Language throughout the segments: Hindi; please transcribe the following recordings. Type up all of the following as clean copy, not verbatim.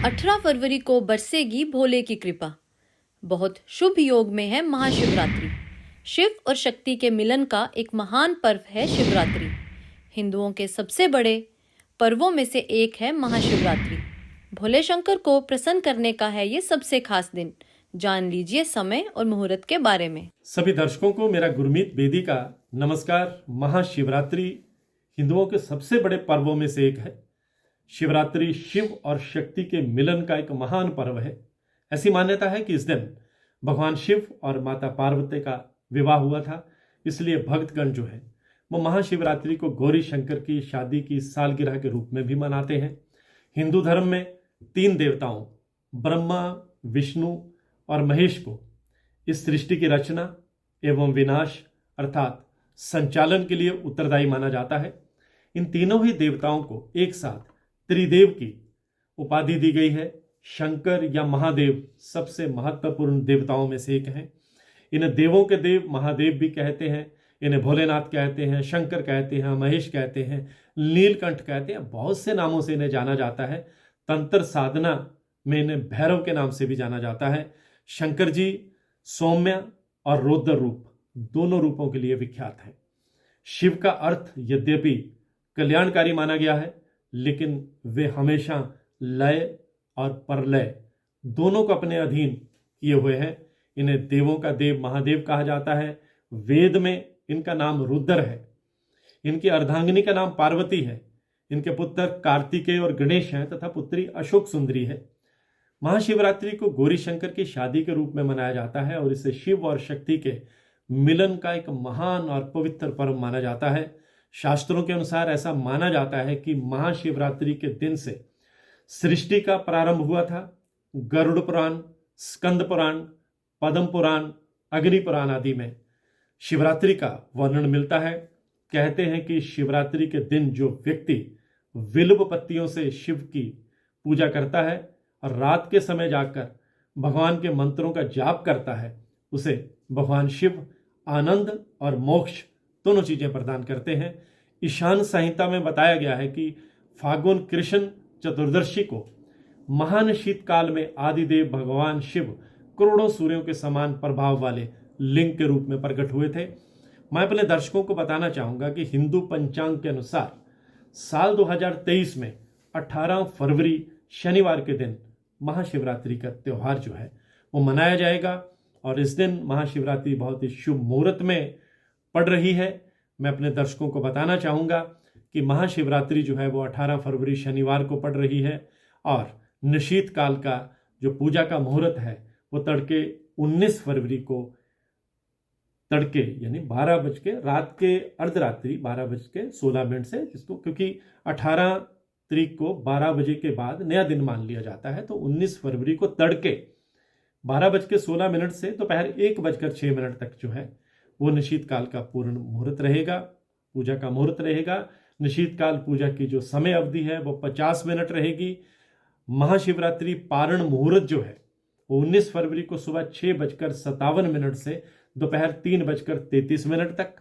18 फरवरी को बरसेगी भोले की कृपा। बहुत शुभ योग में है महाशिवरात्रि। शिव और शक्ति के मिलन का एक महान पर्व है शिवरात्रि। हिंदुओं के सबसे बड़े पर्वों में से एक है महाशिवरात्रि। भोले शंकर को प्रसन्न करने का है ये सबसे खास दिन। जान लीजिए समय और मुहूर्त के बारे में। सभी दर्शकों को मेरा गुरमीत बेदी का नमस्कार। महाशिवरात्रि हिंदुओं के सबसे बड़े पर्वों में से एक है। शिवरात्रि शिव और शक्ति के मिलन का एक महान पर्व है। ऐसी मान्यता है कि इस दिन भगवान शिव और माता पार्वती का विवाह हुआ था, इसलिए भक्तगण जो है वो महाशिवरात्रि को गौरी शंकर की शादी की सालगिरह के रूप में भी मनाते हैं। हिंदू धर्म में 3 देवताओं ब्रह्मा, विष्णु और महेश को इस सृष्टि की रचना एवं विनाश अर्थात संचालन के लिए उत्तरदायी माना जाता है। इन तीनों ही देवताओं को एक साथ त्रिदेव की उपाधि दी गई है। शंकर या महादेव सबसे महत्वपूर्ण देवताओं में से एक हैं। इन्हें देवों के देव महादेव भी कहते हैं। इन्हें भोलेनाथ कहते हैं, शंकर कहते हैं, महेश कहते हैं, नीलकंठ कहते हैं। बहुत से नामों से इन्हें जाना जाता है। तंत्र साधना में इन्हें भैरव के नाम से भी जाना जाता है। शंकर जी सौम्य और रौद्र रूप दोनों रूपों के लिए विख्यात हैं। शिव का अर्थ यद्यपि कल्याणकारी माना गया है, लेकिन वे हमेशा लय और परलय दोनों को अपने अधीन किए हुए हैं। इन्हें देवों का देव महादेव कहा जाता है। वेद में इनका नाम रुद्र है। इनकी अर्धांगिनी का नाम पार्वती है। इनके पुत्र कार्तिकेय और गणेश हैं तथा पुत्री अशोक सुंदरी है। महाशिवरात्रि को गौरी शंकर की शादी के रूप में मनाया जाता है और इसे शिव और शक्ति के मिलन का एक महान और पवित्र पर्व माना जाता है। शास्त्रों के अनुसार ऐसा माना जाता है कि महाशिवरात्रि के दिन से सृष्टि का प्रारंभ हुआ था। गरुड़ पुराण, स्कंद पुराण, पद्म पुराण, अग्नि पुराण आदि में शिवरात्रि का वर्णन मिलता है। कहते हैं कि शिवरात्रि के दिन जो व्यक्ति विल्व पत्तियों से शिव की पूजा करता है और रात के समय जाकर भगवान के मंत्रों का जाप करता है, उसे भगवान शिव आनंद और मोक्ष दोनों चीजें प्रदान करते हैं। ईशान संहिता में बताया गया है कि फागुन कृष्ण चतुर्दशी को महान शीतकाल में आदिदेव भगवान शिव करोड़ों सूर्यों के समान प्रभाव वाले लिंग के रूप में प्रकट हुए थे। मैं अपने दर्शकों को बताना चाहूंगा कि हिंदू पंचांग के अनुसार साल 2023 में 18 फरवरी शनिवार के दिन महाशिवरात्रि का त्यौहार जो है वो मनाया जाएगा और इस दिन महाशिवरात्रि बहुत ही शुभ मुहूर्त में पड़ रही है। मैं अपने दर्शकों को बताना चाहूंगा कि महाशिवरात्रि जो है वो 18 फरवरी शनिवार को पड़ रही है और निशीत काल का जो पूजा का मुहूर्त है वो तड़के 19 फरवरी को तड़के यानी 12 बज के रात के अर्धरात्रि 12:16 से, जिसको क्योंकि 18 तारीख को 12 बजे के बाद नया दिन मान लिया जाता है, तो 19 फरवरी को तड़के 12:16 से दोपहर 1:06 तक जो है वो निशीत काल का पूर्ण मुहूर्त रहेगा, पूजा का मुहूर्त रहेगा। निशीत काल पूजा की जो समय अवधि है वो 50 मिनट रहेगी। महाशिवरात्रि पारण मुहूर्त जो है वो 19 फरवरी को सुबह 6:57 से दोपहर 3:33 तक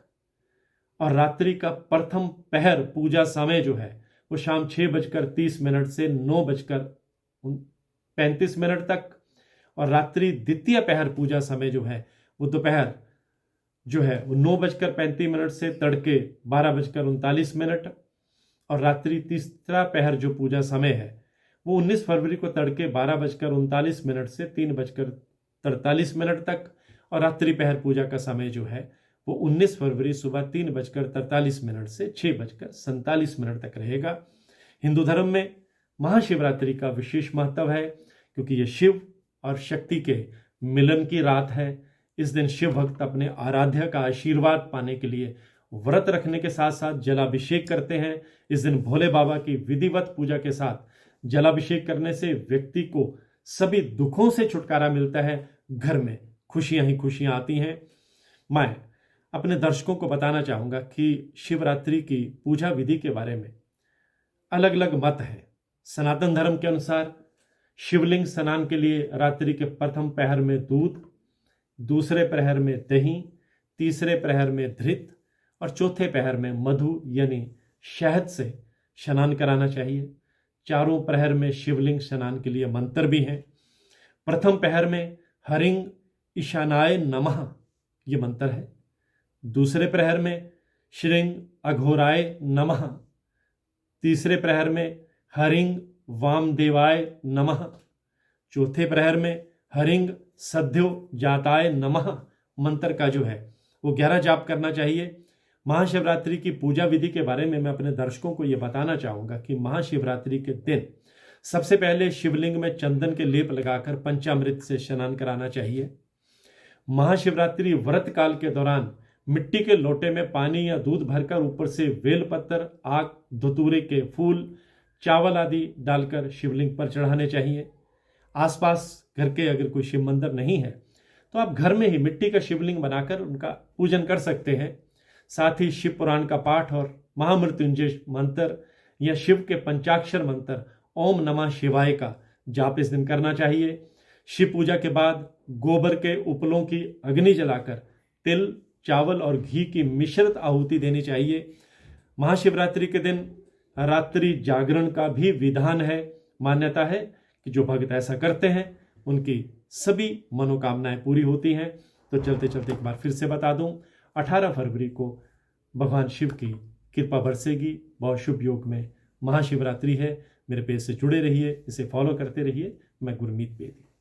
और रात्रि का प्रथम पहर पूजा समय जो है वो शाम 6:30 से 9:35 तक और रात्रि द्वितीय पहर पूजा समय जो है वो दोपहर जो है वो 9:35 से तड़के 12:39 और रात्रि तीसरा पहर जो पूजा समय है वो 19 फरवरी को तड़के 12:39 से 3:43 तक और रात्रि पहर पूजा का समय जो है वो 19 फरवरी सुबह 3:43 से 6:47 तक रहेगा। हिंदू धर्म में महाशिवरात्रि का विशेष महत्व है क्योंकि ये शिव और शक्ति के मिलन की रात है। इस दिन शिव भक्त अपने आराध्य का आशीर्वाद पाने के लिए व्रत रखने के साथ साथ जलाभिषेक करते हैं। इस दिन भोले बाबा की विधिवत पूजा के साथ जलाभिषेक करने से व्यक्ति को सभी दुखों से छुटकारा मिलता है, घर में खुशियां ही खुशियां आती हैं। मैं अपने दर्शकों को बताना चाहूंगा कि शिवरात्रि की पूजा विधि के बारे में अलग अलग मत है। सनातन धर्म के अनुसार शिवलिंग स्नान के लिए रात्रि के प्रथम पहर में दूध, दूसरे प्रहर में दही, तीसरे प्रहर में धृत और चौथे पहर में मधु यानी शहद से स्नान कराना चाहिए। चारों प्रहर में शिवलिंग स्नान के लिए मंत्र भी हैं। प्रथम प्रहर में हरिंग ईशानाय नमः ये मंत्र है। दूसरे प्रहर में श्रींग अघोराय नमः। तीसरे प्रहर में हरिंग वामदेवाय नमः। चौथे प्रहर में हरिंग सद्यो जाताय नमः मंत्र का जो है वो 11 जाप करना चाहिए। महाशिवरात्रि की पूजा विधि के बारे में मैं अपने दर्शकों को ये बताना चाहूँगा कि महाशिवरात्रि के दिन सबसे पहले शिवलिंग में चंदन के लेप लगाकर पंचामृत से स्नान कराना चाहिए। महाशिवरात्रि व्रत काल के दौरान मिट्टी के लोटे में पानी या दूध भरकर ऊपर से बेलपत्र, आक, धतूरे के फूल, चावल आदि डालकर शिवलिंग पर चढ़ाने चाहिए। आसपास घर के अगर कोई शिव मंदिर नहीं है तो आप घर में ही मिट्टी का शिवलिंग बनाकर उनका पूजन कर सकते हैं। साथ ही शिव पुराण का पाठ और महामृत्युंजय मंत्र या शिव के पंचाक्षर मंत्र ओम नमः शिवाय का जाप इस दिन करना चाहिए। शिव पूजा के बाद गोबर के उपलों की अग्नि जलाकर तिल, चावल और घी की मिश्रित आहुति देनी चाहिए। महाशिवरात्रि के दिन रात्रि जागरण का भी विधान है। मान्यता है कि जो भक्त ऐसा करते हैं उनकी सभी मनोकामनाएं पूरी होती हैं। तो चलते चलते एक बार फिर से बता दूं, 18 फरवरी को भगवान शिव की कृपा बरसेगी। बहुत शुभ योग में महाशिवरात्रि है। मेरे पेज से जुड़े रहिए, इसे फॉलो करते रहिए। मैं गुरमीत बेदी।